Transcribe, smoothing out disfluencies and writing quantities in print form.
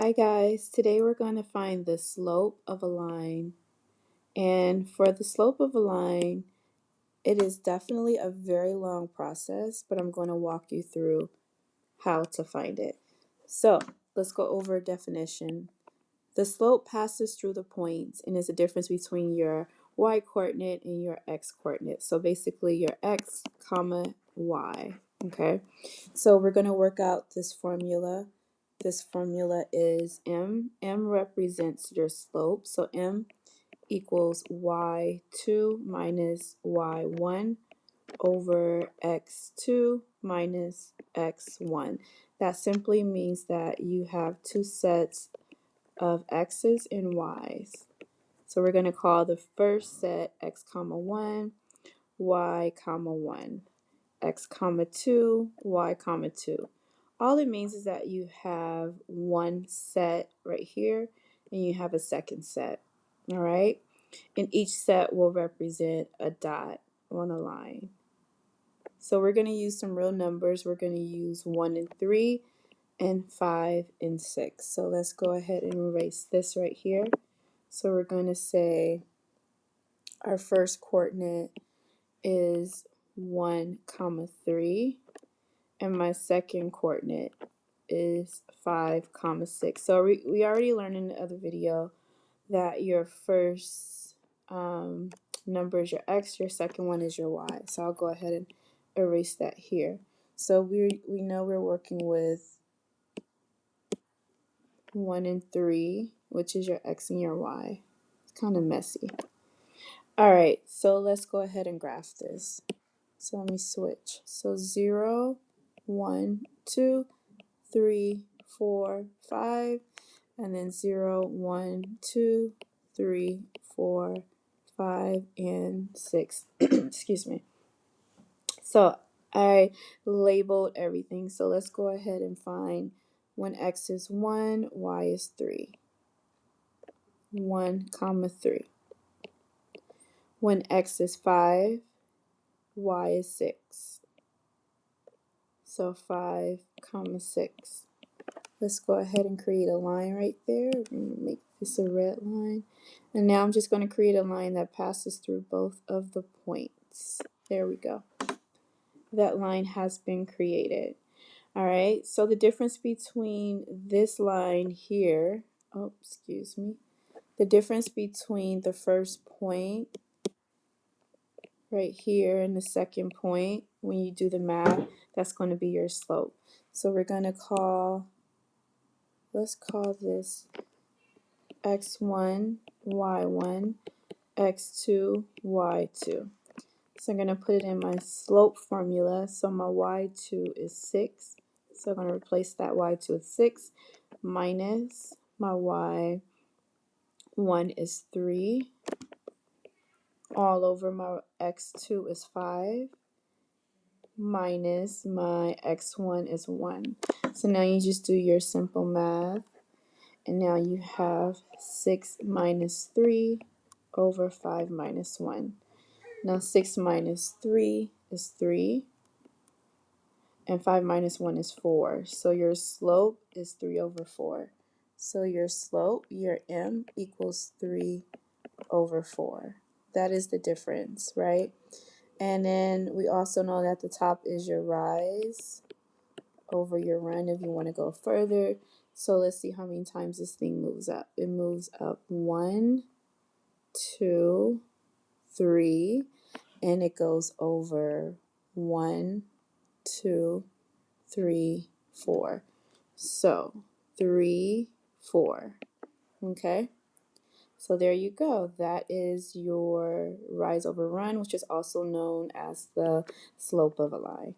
Hi guys, today we're going to find the slope of a line. And for the slope of a line, it is definitely a very long process, but I'm going to walk you through how to find it. So let's go over a definition. The slope passes through the points and is the difference between your y-coordinate and your x-coordinate. So basically your x comma y, okay? So we're going to work out this formula. This formula is m. M represents your slope. So m equals y2 minus y1 over x2 minus x1. That simply means that you have two sets of x's and y's. So we're going to call the first set x comma 1, y comma 1, x comma 2, y comma 2. All it means is that you have one set right here and you have a second set. All right? And each set will represent a dot on a line. So we're going to use some real numbers. We're going to use 1 and 3 and 5 and 6. So let's go ahead and erase this right here. So we're going to say our first coordinate is 1 comma 3 and my second coordinate is 5 comma 6. So we already learned in the other video that your first number is your x, your second one is your y. So I'll go ahead and erase that here. So we know we're working with 1 and 3, which is your x and your y. It's kind of messy. All right, so let's go ahead and graph this. So let me switch. So 0, 1, 2, 3, 4, 5, and then 0, 1, 2, 3, 4, 5, and 6. Excuse me. So I labeled everything. So let's go ahead and find when x is 1, y is 3. 1 comma 3. When x is 5, y is 6. So 5 comma 6. Let's go ahead and create a line right there. We're going to make this a red line. And now I'm just going to create a line that passes through both of the points. There we go. That line has been created. All right, so the difference between this line here, the difference between the first point right here and the second point, when you do the math, that's going to be your slope. So we're going to let's call this x1, y1, x2, y2. So I'm going to put it in my slope formula. So my y2 is 6. So I'm going to replace that y2 with 6 minus my y1 is 3 all over my x2 is 5 minus my x1 is 1. So now you just do your simple math. And now you have 6 minus 3 over 5 minus 1. Now 6 minus 3 is 3. And 5 minus 1 is 4. So your slope is 3 over 4. So your slope, your m, equals 3 over 4. That is the difference, right? And then we also know that the top is your rise over your run if you want to go further. So let's see how many times this thing moves up. It moves up 1, 2, 3, and it goes over 1, 2, 3, 4. So 3, 4. Okay. So there you go. That is your rise over run, which is also known as the slope of a line.